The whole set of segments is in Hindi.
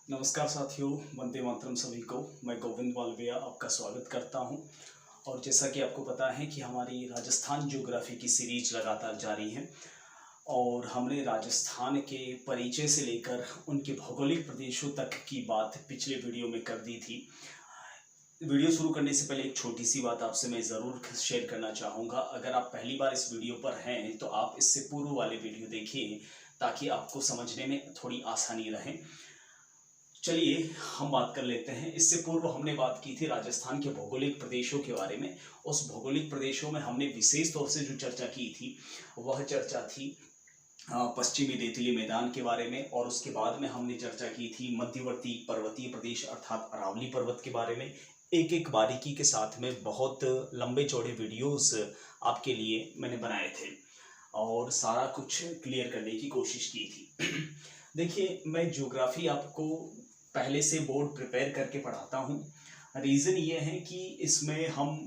नमस्कार साथियों, वंदे मातरम सभी को। मैं गोविंद मालविया आपका स्वागत करता हूं। और जैसा कि आपको पता है कि हमारी राजस्थान ज्योग्राफी की सीरीज लगातार जारी है और हमने राजस्थान के परिचय से लेकर उनके भौगोलिक प्रदेशों तक की बात पिछले वीडियो में कर दी थी। वीडियो शुरू करने से पहले एक छोटी सी बात आपसे मैं ज़रूर शेयर करना चाहूँगा। अगर आप पहली बार इस वीडियो पर हैं तो आप इससे पूर्व वाले वीडियो देखिए ताकि आपको समझने में थोड़ी आसानी रहे। चलिए हम बात कर लेते हैं। इससे पूर्व हमने बात की थी राजस्थान के भौगोलिक प्रदेशों के बारे में। उस भौगोलिक प्रदेशों में हमने विशेष तौर से जो चर्चा की थी वह चर्चा थी पश्चिमी रेतीली मैदान के बारे में, और उसके बाद में हमने चर्चा की थी मध्यवर्ती पर्वतीय प्रदेश अर्थात अरावली पर्वत के बारे में। एक एक बारीकी के साथ में बहुत लंबे चौड़े वीडियोस आपके लिए मैंने बनाए थे और सारा कुछ क्लियर करने की कोशिश की थी। देखिए, मैं ज्योग्राफी आपको पहले से बोर्ड प्रिपेयर करके पढ़ाता हूँ। रीज़न ये है कि इसमें हम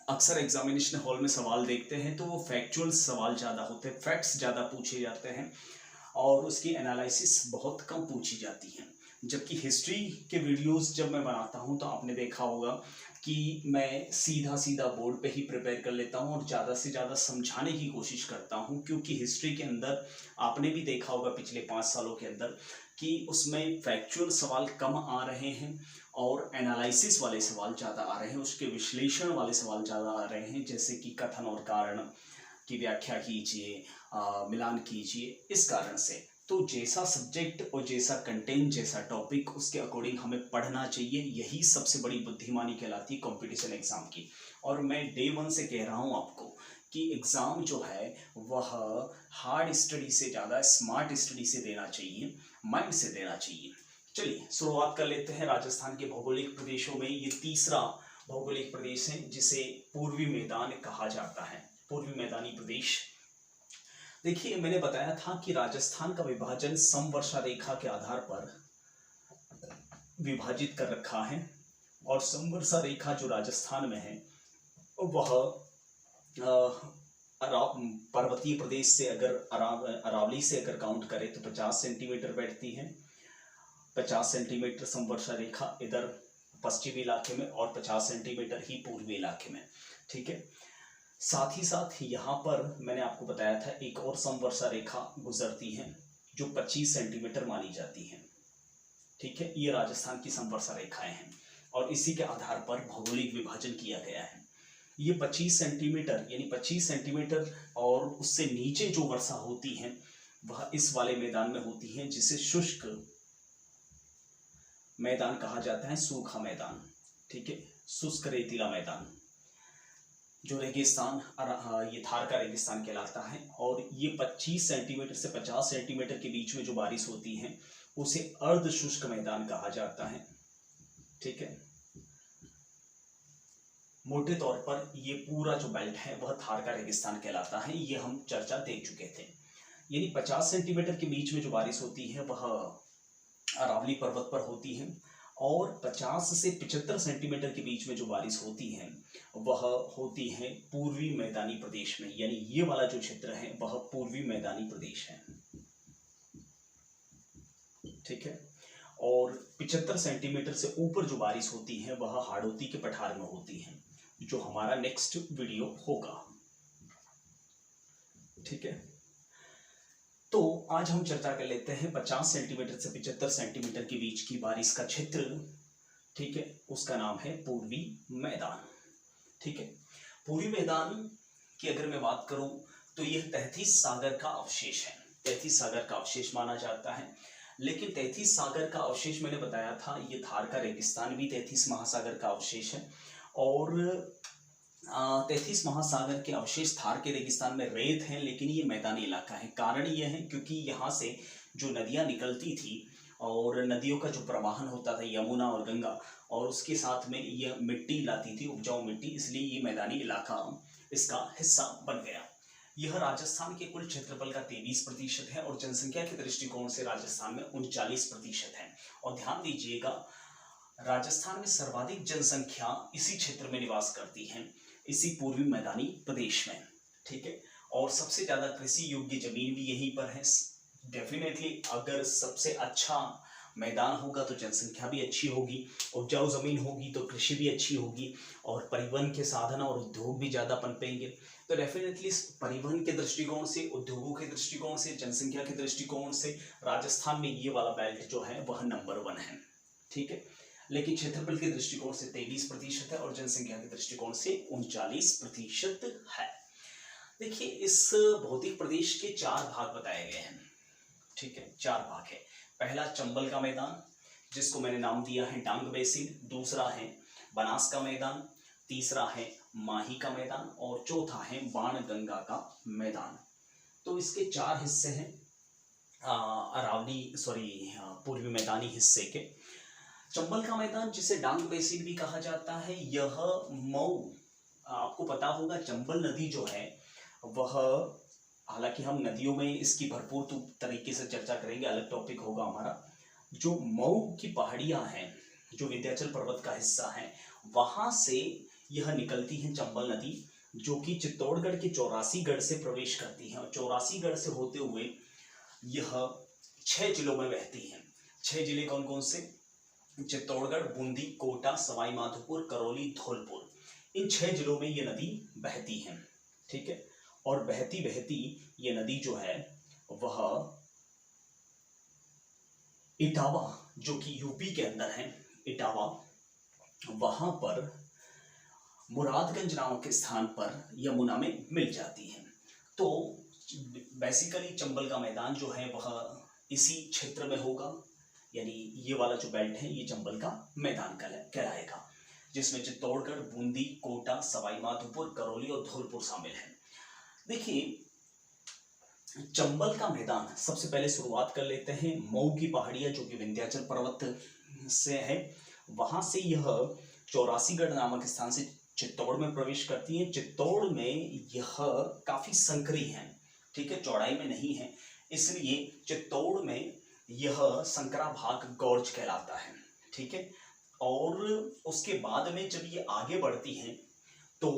अक्सर एग्जामिनेशन हॉल में सवाल देखते हैं तो वो फैक्चुअल सवाल ज़्यादा होते हैं, फैक्ट्स ज़्यादा पूछे जाते हैं और उसकी एनालिसिस बहुत कम पूछी जाती है। जबकि हिस्ट्री के वीडियोस जब मैं बनाता हूं तो आपने देखा होगा कि मैं सीधा सीधा बोर्ड पे ही प्रिपेयर कर लेता हूं और ज़्यादा से ज़्यादा समझाने की कोशिश करता हूं, क्योंकि हिस्ट्री के अंदर आपने भी देखा होगा पिछले 5 सालों के अंदर कि उसमें फैक्चुअल सवाल कम आ रहे हैं और एनालिसिस वाले सवाल ज़्यादा आ रहे हैं, उसके विश्लेषण वाले सवाल ज़्यादा आ रहे हैं, जैसे कि कथन और कारण की व्याख्या कीजिए, मिलान कीजिए। इस कारण से तो जैसा सब्जेक्ट और जैसा कंटेंट जैसा टॉपिक उसके अकॉर्डिंग हमें पढ़ना चाहिए। यही सबसे बड़ी बुद्धिमानी कहलाती है कंपटीशन एग्जाम की। और मैं डे 1 से कह रहा हूँ आपको कि एग्ज़ाम जो है वह हार्ड स्टडी से ज़्यादा स्मार्ट स्टडी से देना चाहिए, माइंड से देना चाहिए। चलिए शुरुआत कर लेते हैं। राजस्थान के भौगोलिक प्रदेशों में ये तीसरा भौगोलिक प्रदेश है जिसे पूर्वी मैदान कहा जाता है, पूर्वी मैदानी प्रदेश। देखिए, मैंने बताया था कि राजस्थान का विभाजन समवर्षा रेखा के आधार पर विभाजित कर रखा है और समवर्षा रेखा जो राजस्थान में है वह पर्वतीय प्रदेश से अगर अरावली से अगर काउंट करें तो 50 सेंटीमीटर बैठती है। 50 सेंटीमीटर समवर्षा रेखा इधर पश्चिमी इलाके में और 50 सेंटीमीटर ही पूर्वी इलाके में। ठीक है, साथ ही साथ यहाँ पर मैंने आपको बताया था एक और समवर्षा रेखा गुजरती है जो 25 सेंटीमीटर मानी जाती है। ठीक है, ये राजस्थान की समवर्षा रेखाएं हैं और इसी के आधार पर भौगोलिक विभाजन किया गया है। ये 25 सेंटीमीटर यानी 25 सेंटीमीटर और उससे नीचे जो वर्षा होती है वह इस वाले मैदान में होती है जिसे शुष्क मैदान कहा जाता है, सूखा मैदान। ठीक है, शुष्क रेतीला मैदान जो रेगिस्तान, ये थार का रेगिस्तान कहलाता है। और ये 25 सेंटीमीटर से 50 सेंटीमीटर के बीच में जो बारिश होती है उसे अर्ध शुष्क मैदान कहा जाता है। ठीक है, मोटे तौर पर ये पूरा जो बेल्ट है वह थार का रेगिस्तान कहलाता है। ये हम चर्चा देख चुके थे। यानी 50 सेंटीमीटर के बीच में जो बारिश होती है वह अरावली पर्वत पर होती है और 50 से 75 सेंटीमीटर के बीच में जो बारिश होती है वह होती है पूर्वी मैदानी प्रदेश में। यानी ये वाला जो क्षेत्र है वह पूर्वी मैदानी प्रदेश है। ठीक है, और 75 सेंटीमीटर से ऊपर जो बारिश होती है वह हाड़ौती के पठार में होती है, जो हमारा नेक्स्ट वीडियो होगा। ठीक है, तो आज हम चर्चा कर लेते हैं 50 सेंटीमीटर से 75 सेंटीमीटर के बीच की बारिश का क्षेत्र। ठीक है, उसका नाम है पूर्वी मैदान। ठीक है, पूर्वी मैदान की अगर मैं बात करूं तो यह 33 सागर का अवशेष है, 33 सागर का अवशेष माना जाता है। लेकिन 33 सागर का अवशेष मैंने बताया था ये थार का रेगिस्तान भी 33 महासागर का अवशेष है और 33 महासागर के अवशेष थार के रेगिस्तान में रेत हैं, लेकिन ये मैदानी इलाका है। कारण ये है क्योंकि यहाँ से जो नदियाँ निकलती थी और नदियों का जो प्रवाहन होता था यमुना और गंगा, और उसके साथ में ये मिट्टी लाती थी, उपजाऊ मिट्टी, इसलिए ये मैदानी इलाका इसका हिस्सा बन गया। यह राजस्थान के कुल क्षेत्रफल का 23% है और जनसंख्या के दृष्टिकोण से राजस्थान में 39% है। और ध्यान दीजिएगा, राजस्थान में सर्वाधिक जनसंख्या इसी क्षेत्र में निवास करती है, इसी पूर्वी मैदानी प्रदेश में। ठीक है, और सबसे ज़्यादा कृषि योग्य जमीन भी यहीं पर है। डेफिनेटली अगर सबसे अच्छा मैदान होगा तो जनसंख्या भी अच्छी होगी, उपजाऊ जमीन होगी तो कृषि भी अच्छी होगी, और परिवहन के साधन और उद्योग भी ज़्यादा पनपेंगे। तो डेफिनेटली परिवहन के दृष्टिकोण से, उद्योगों के दृष्टिकोण से, जनसंख्या के दृष्टिकोण से राजस्थान में ये वाला बेल्ट जो है वह नंबर 1 है। ठीक है, लेकिन क्षेत्रफल के दृष्टिकोण से 23% है और जनसंख्या के दृष्टिकोण से 39% है। देखिए, इस भौतिक प्रदेश के 4 भाग बताए गए हैं। ठीक है, 4 भाग है। पहला चंबल का मैदान, जिसको मैंने नाम दिया है डांग बेसिन, दूसरा है बनास का मैदान, तीसरा है माही का मैदान और चौथा है बाणगंगा का मैदान। तो इसके 4 हिस्से हैं पूर्वी मैदानी हिस्से के। चंबल का मैदान, जिसे डांग बेसिन भी कहा जाता है, यह मऊ, आपको पता होगा चंबल नदी जो है वह, हालांकि हम नदियों में इसकी भरपूर तरीके से चर्चा करेंगे, अलग टॉपिक होगा हमारा। जो मऊ की पहाड़ियां हैं, जो विंध्याचल पर्वत का हिस्सा है, वहां से यह निकलती है चंबल नदी, जो कि चित्तौड़गढ़ के 84गढ़ से प्रवेश करती है और 84गढ़ से होते हुए यह 6 जिलों में बहती है। 6 जिले कौन कौन से? चित्तौड़गढ़, बूंदी, कोटा, सवाई माधोपुर, करौली, धौलपुर। इन 6 जिलों में ये नदी बहती है। ठीक है, और बहती बहती ये नदी जो है वह इटावा, जो कि यूपी के अंदर है, इटावा, वहां पर मुरादगंज नामक स्थान पर यमुना में मिल जाती है। तो बेसिकली चंबल का मैदान जो है वह इसी क्षेत्र में होगा, यानी ये वाला जो बेल्ट है ये चंबल का मैदान कहलाएगा, जिसमें चित्तौड़गढ़, बूंदी, कोटा, सवाई माधोपुर, करौली और धौलपुर शामिल है। देखिए, चंबल का मैदान, सबसे पहले शुरुआत कर लेते हैं मऊ की पहाड़ियां, जो कि विंध्याचल पर्वत से है, वहां से यह 84गढ़ नामक स्थान से चित्तौड़ में प्रवेश करती है। चित्तौड़ में यह काफी संकरी है, ठीक है, चौड़ाई में नहीं है, इसलिए चित्तौड़ में यह संकरा भाग गौर्ज कहलाता है। ठीक है, और उसके बाद में जब ये आगे बढ़ती हैं तो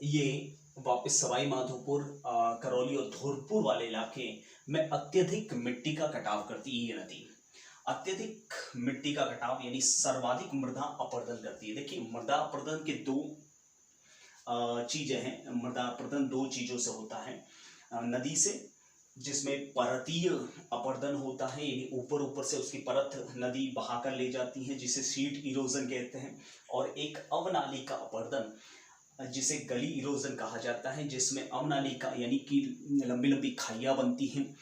ये वापस सवाई माधोपुर, करौली और धौलपुर वाले इलाके में अत्यधिक मिट्टी का कटाव करती है। ये नदी अत्यधिक मिट्टी का कटाव यानी सर्वाधिक मृदा अपरदन करती है। देखिए, मृदा अपरदन के 2 चीजें हैं। मृदा अपरदन 2 चीजों से होता है, नदी से, जिसमें परतीय अपरदन होता है, यानी ऊपर ऊपर से उसकी परत नदी बहाकर ले जाती है, जिसे शीट इरोजन कहते हैं, और एक अवनाली का अपरदन, जिसे गली इरोजन कहा जाता है, जिसमें अवनाली का यानी कि लंबी लंबी खाइयां बनती हैं,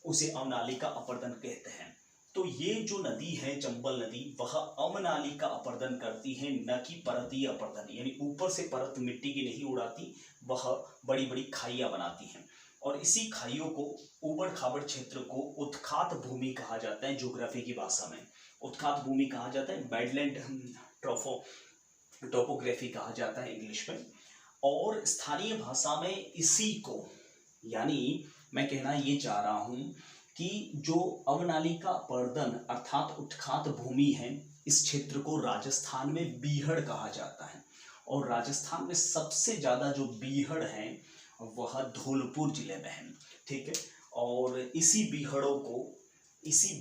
उसे अवनाली का अपरदन कहते हैं। तो ये जो नदी है चंबल नदी, वह अवनाली का अपरदन करती है, न कि परतीय अपरदन, यानी ऊपर से परत मिट्टी की नहीं उड़ाती, वह बड़ी बड़ी खाइयां बनाती हैं। और इसी खाइयों को, ऊबड़ खाबड़ क्षेत्र को उत्खात भूमि कहा जाता है। ज्योग्राफी की भाषा में उत्खात भूमि कहा जाता है, बैडलैंड टोपोग्राफी कहा जाता है इंग्लिश में। और स्थानीय भाषा में इसी को, यानी मैं कहना ये चाह रहा हूं कि जो अवनाली का अपरदन अर्थात उत्खात भूमि है, इस क्षेत्र को राजस्थान में बीहड़ कहा जाता है। और राजस्थान में सबसे ज्यादा जो बीहड़ है वह धौलपुर जिले में है। ठीक है, और इसी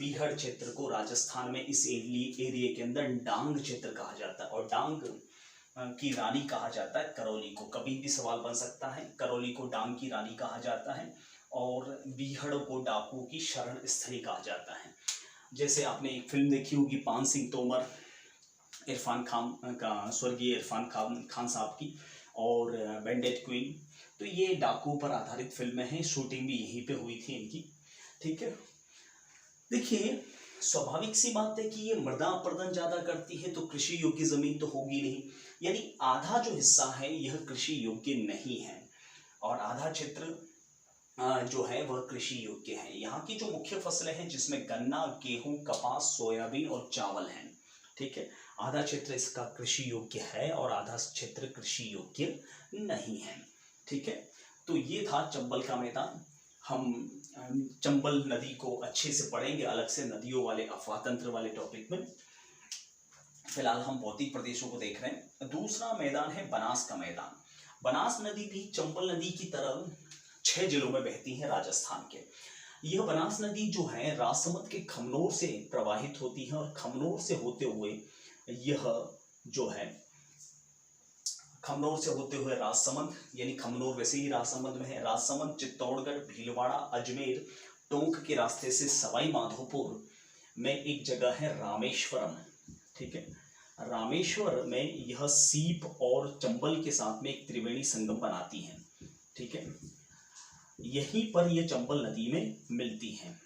बीहड़ क्षेत्र को राजस्थान में इस एरिया के अंदर डांग क्षेत्र कहा जाता है। और डांग की रानी कहा जाता है करौली को। कभी भी सवाल बन सकता है, करौली को डांग की रानी कहा जाता है और बीहड़ को डाकुओं की शरण स्थली कहा जाता है। जैसे आपने एक फिल्म देखी होगी पान सिंह तोमर, इरफान खान का, स्वर्गीय इरफान खान साहब की, और बैंडेड क्वीन, तो ये डाकुओं पर आधारित फिल्में हैं, शूटिंग भी यहीं पे हुई थी इनकी। ठीक है, देखिए, स्वाभाविक सी बात है कि ये मृदा अपरदन ज्यादा करती है, तो कृषि योग्य जमीन तो होगी नहीं, यानी आधा जो हिस्सा है यह कृषि योग्य नहीं है और आधा क्षेत्र जो है वह कृषि योग्य है। यहाँ की जो मुख्य फसलें हैं, जिसमें गन्ना, गेहूं, कपास, सोयाबीन और चावल हैं। ठीक है, आधा क्षेत्र इसका कृषि योग्य है और आधा क्षेत्र कृषि योग्य नहीं है। ठीक है, तो ये था चंबल का मैदान। हम चंबल नदी को अच्छे से पढ़ेंगे अलग से, नदियों वाले, अफवाह तंत्र वाले टॉपिक में। फिलहाल हम भौतिक प्रदेशों को देख रहे हैं। दूसरा मैदान है बनास का मैदान। बनास नदी भी चंबल नदी की तरह 6 जिलों में बहती है राजस्थान के। यह बनास नदी जो है राजसमंद के खमनोर से प्रवाहित होती है और खमनोर से होते हुए यह जो है खमनोर से होते हुए राजसमंद, यानी खमनोर वैसे ही राजसमंद में है, राजसमंद, चित्तौड़गढ़, भीलवाड़ा, अजमेर, टोंक के रास्ते से सवाई माधोपुर में एक जगह है रामेश्वरम। ठीक है, रामेश्वर में यह सीप और चंबल के साथ में एक त्रिवेणी संगम बनाती है। ठीक है, यहीं पर यह चंबल नदी में मिलती है।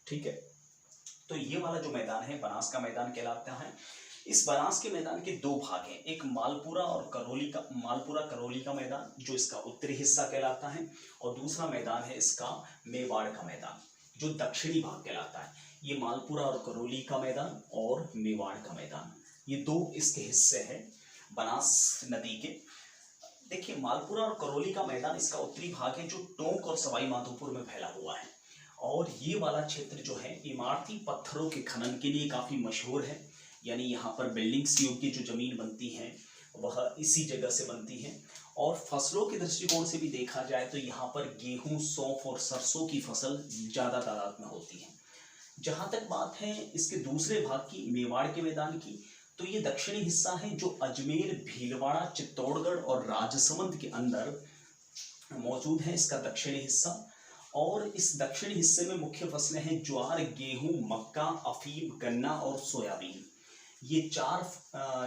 ठीक है, तो ये वाला जो मैदान है बनास का मैदान कहलाता है। इस बनास के मैदान के दो भाग हैं, एक मालपुरा और करौली का, मालपुरा करौली का मैदान जो इसका उत्तरी हिस्सा कहलाता है, और दूसरा मैदान है इसका मेवाड़ का मैदान जो दक्षिणी भाग कहलाता है। ये मालपुरा और करौली का मैदान और मेवाड़ का मैदान, ये दो इसके हिस्से हैं बनास नदी के। देखिए, मालपुरा और करौली का मैदान इसका उत्तरी भाग है जो टोंक और सवाई माधोपुर में फैला हुआ है, और ये वाला क्षेत्र जो है इमारती पत्थरों के खनन के लिए काफ़ी मशहूर है। यानी यहाँ पर बिल्डिंग्स योग्य जो जमीन बनती है वह इसी जगह से बनती है। और फसलों के दृष्टिकोण से भी देखा जाए तो यहाँ पर गेहूं, सौंफ और सरसों की फसल ज़्यादा तादाद में होती है। जहाँ तक बात है इसके दूसरे भाग की, मेवाड़ के मैदान की, तो ये दक्षिणी हिस्सा है जो अजमेर, भीलवाड़ा, चित्तौड़गढ़ और राजसमंद के अंदर मौजूद है, इसका दक्षिणी हिस्सा। और इस दक्षिणी हिस्से में मुख्य फसलें हैं ज्वार, गेहूं, मक्का, अफीम, गन्ना और सोयाबीन। ये चार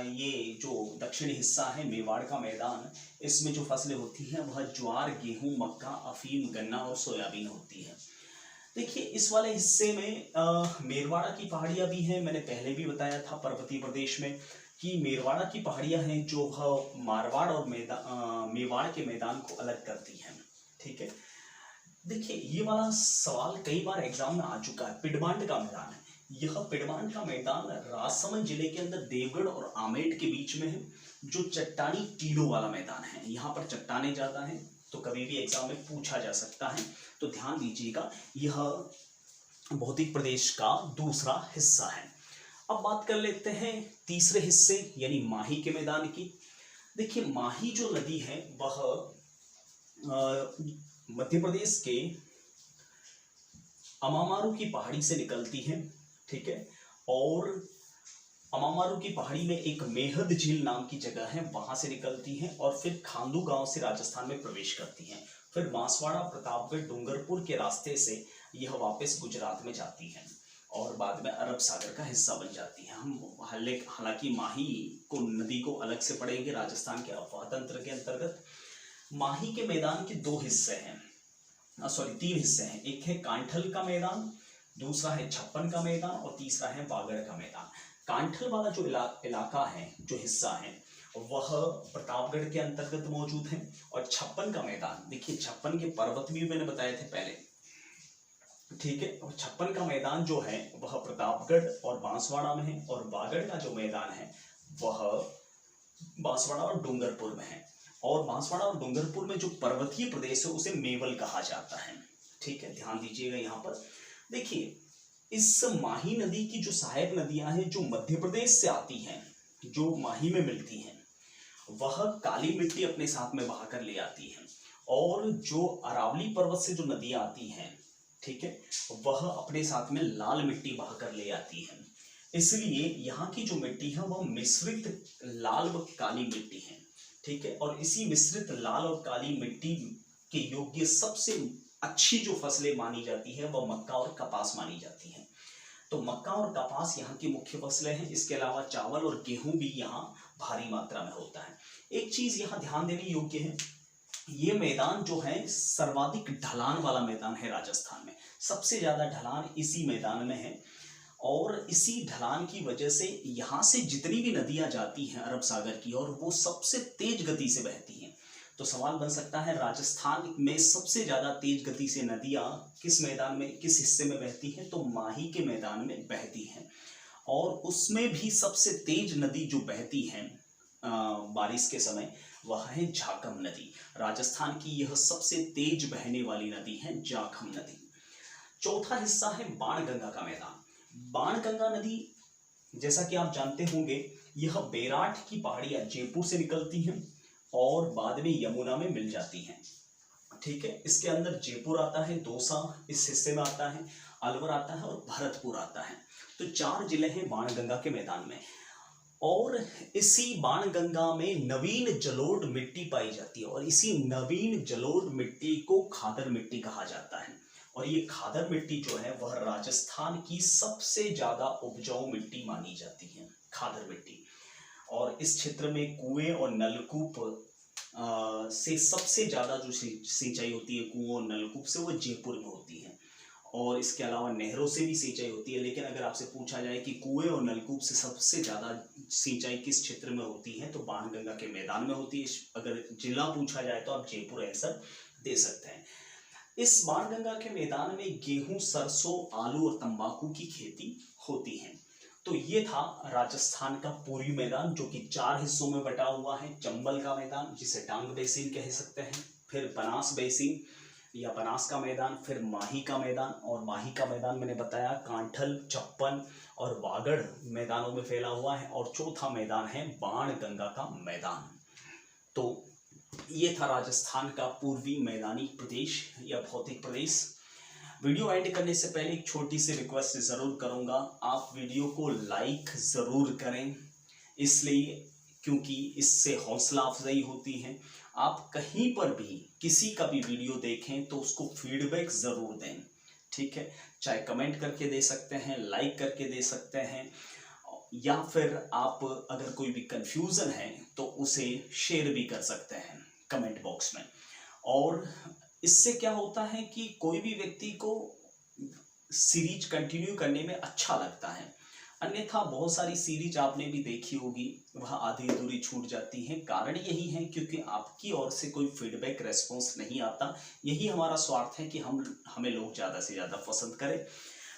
ये जो दक्षिणी हिस्सा है मेवाड़ का मैदान, इसमें जो फसलें होती हैं वह ज्वार, गेहूं, मक्का, अफीम, गन्ना और सोयाबीन होती है। देखिए, इस वाले हिस्से में मेरवाड़ा की पहाड़ियाँ भी हैं। मैंने पहले भी बताया था पर्वतीय प्रदेश में कि मेरवाड़ा की पहाड़ियाँ हैं जो वह मारवाड़ और मेवाड़ के मैदान को अलग करती हैं। ठीक है, देखिए, ये वाला सवाल कई बार एग्जाम में आ चुका है। पिडमांड का मैदान है, यह पिडमांड का मैदान राजसमंद जिले के अंदर देवगढ़ और आमेट के बीच में है, जो चट्टानी टीलों वाला मैदान है। यहाँ पर चट्टाने ज़्यादा हैं, तो कभी भी एग्जाम में पूछा जा सकता है, तो ध्यान दीजिएगा। यह भौतिक प्रदेश का दूसरा हिस्सा है। अब बात कर लेते हैं तीसरे हिस्से यानी माही के मैदान की। देखिए, माही जो नदी है वह मध्य प्रदेश के अमामारू की पहाड़ी से निकलती है। ठीक है, और अमामारू की पहाड़ी में एक मेहद झील नाम की जगह है, वहां से निकलती है और फिर खांडू गांव से राजस्थान में प्रवेश करती है। फिर बांसवाड़ा, प्रतापगढ़, डूंगरपुर के रास्ते से यह वापस गुजरात में जाती है और बाद में अरब सागर का हिस्सा बन जाती है। हम हालांकि माही को नदी को अलग से पढ़ेंगे राजस्थान के अफवाह तंत्र के अंतर्गत। माही के मैदान के दो हिस्से हैं, तीन हिस्से हैं। एक है कांठल का मैदान, दूसरा है छप्पन का मैदान और तीसरा है बागड़ का मैदान। कांठल वाला जो इलाका है, जो हिस्सा है, वह प्रतापगढ़ के अंतर्गत मौजूद है। और छप्पन का मैदान, देखिए छप्पन के पर्वत भी मैंने बताए थे पहले। ठीक है, और छप्पन का मैदान जो है वह प्रतापगढ़ और बांसवाड़ा में है, और बागड़ का जो मैदान है वह बांसवाड़ा और डूंगरपुर में है। और बांसवाड़ा और डूंगरपुर में जो पर्वतीय प्रदेश है उसे मेवल कहा जाता है। ठीक है, ध्यान दीजिएगा यहाँ पर। देखिए, इस माही नदी की जो सहायक नदियां हैं जो मध्य प्रदेश से आती हैं, जो माही में मिलती हैं, वह काली मिट्टी अपने साथ में बहाकर ले आती हैं। और जो अरावली पर्वत से जो नदियां आती हैं, ठीक है, वह अपने साथ में लाल मिट्टी बहाकर ले आती हैं। इसलिए यहाँ की जो मिट्टी है वह मिश्रित लाल व काली मिट्टी है। ठीक है, और इसी मिश्रित लाल और काली मिट्टी के योग्य सबसे अच्छी जो फसलें मानी जाती है वह मक्का और कपास मानी जाती हैं। तो मक्का और कपास यहाँ की मुख्य फसलें हैं। इसके अलावा चावल और गेहूं भी यहाँ भारी मात्रा में होता है। एक चीज यहाँ ध्यान देने योग्य है, ये मैदान जो है सर्वाधिक ढलान वाला मैदान है राजस्थान में। सबसे ज्यादा ढलान इसी मैदान में है, और इसी ढलान की वजह से यहाँ से जितनी भी नदियां जाती हैं अरब सागर की ओर, वो सबसे तेज गति से बहती हैं। तो सवाल बन सकता है राजस्थान में सबसे ज्यादा तेज गति से नदियां किस मैदान में, किस हिस्से में बहती हैं? तो माही के मैदान में बहती हैं। और उसमें भी सबसे तेज नदी जो बहती है बारिश के समय, वह है झाकम नदी। राजस्थान की यह सबसे तेज बहने वाली नदी है झाकम नदी। चौथा हिस्सा है बाणगंगा का मैदान। बाणगंगा नदी, जैसा कि आप जानते होंगे, यह बेराट की पहाड़ियां जयपुर से निकलती हैं और बाद में यमुना में मिल जाती हैं। ठीक है। इसके अंदर जयपुर आता है, दौसा इस हिस्से में आता है, अलवर आता है और भरतपुर आता है। तो 4 जिले हैं बाणगंगा के मैदान में। और इसी बाणगंगा में नवीन जलोढ़ मिट्टी पाई जाती है और इसी नवीन जलोढ़ मिट्टी को खादर मिट्टी कहा जाता है। और ये खादर मिट्टी जो है वह राजस्थान की सबसे ज्यादा उपजाऊ मिट्टी मानी जाती है, खादर मिट्टी। और इस क्षेत्र में कुएं और नलकूप से सबसे ज्यादा जो सिंचाई होती है कुओं और नलकूप से, वो जयपुर में होती है। और इसके अलावा नहरों से भी सिंचाई होती है। लेकिन अगर आपसे पूछा जाए कि कुएं और नलकूप से सबसे ज़्यादा सिंचाई किस क्षेत्र में होती है, तो बाणगंगा के मैदान में होती है। अगर जिला पूछा जाए तो आप जयपुर आंसर दे सकते हैं। इस बाणगंगा के मैदान में गेहूं, सरसों, आलू और तंबाकू की खेती होती है। तो ये था राजस्थान का पूर्वी मैदान, जो कि 4 हिस्सों में बटा हुआ है। चंबल का मैदान, जिसे डांग बेसिन कह सकते हैं, फिर बनास बेसिन या बनास का मैदान, फिर माही का मैदान। और माही का मैदान मैंने बताया कांठल, चप्पन और वागड़ मैदानों में फैला हुआ है। और चौथा मैदान है बाणगंगा का मैदान। तो ये था राजस्थान का पूर्वी मैदानी प्रदेश या भौतिक प्रदेश। वीडियो एंड करने से पहले एक छोटी सी रिक्वेस्ट जरूर करूंगा, आप वीडियो को लाइक जरूर करें, इसलिए क्योंकि इससे हौसला अफजाई होती है। आप कहीं पर भी किसी का भी वीडियो देखें तो उसको फीडबैक ज़रूर दें, ठीक है। चाहे कमेंट करके दे सकते हैं, लाइक करके दे सकते हैं, या फिर आप अगर कोई भी कंफ्यूजन है तो उसे शेयर भी कर सकते हैं कमेंट बॉक्स में। और इससे क्या होता है कि कोई भी व्यक्ति को सीरीज कंटिन्यू करने में अच्छा लगता है। अन्यथा बहुत सारी सीरीज आपने भी देखी होगी, वह आधी अधूरी छूट जाती है। कारण यही है क्योंकि आपकी ओर से कोई फीडबैक रेस्पॉन्स नहीं आता। यही हमारा स्वार्थ है कि हमें लोग ज़्यादा से ज़्यादा पसंद करें।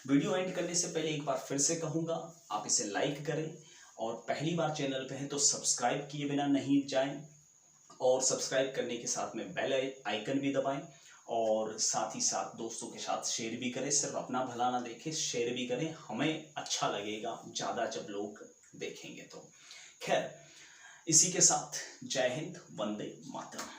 वीडियो एंड करने से पहले एक बार फिर से कहूँगा, आप इसे लाइक करें और पहली बार चैनल पे हैं तो सब्सक्राइब किए बिना नहीं जाएं। और सब्सक्राइब करने के साथ में बेल आइकन भी दबाएं और साथ ही साथ दोस्तों के साथ शेयर भी करें। सिर्फ अपना भला ना देखें, शेयर भी करें, हमें अच्छा लगेगा ज़्यादा जब लोग देखेंगे तो। खैर, इसी के साथ जय हिंद, वंदे मातरम।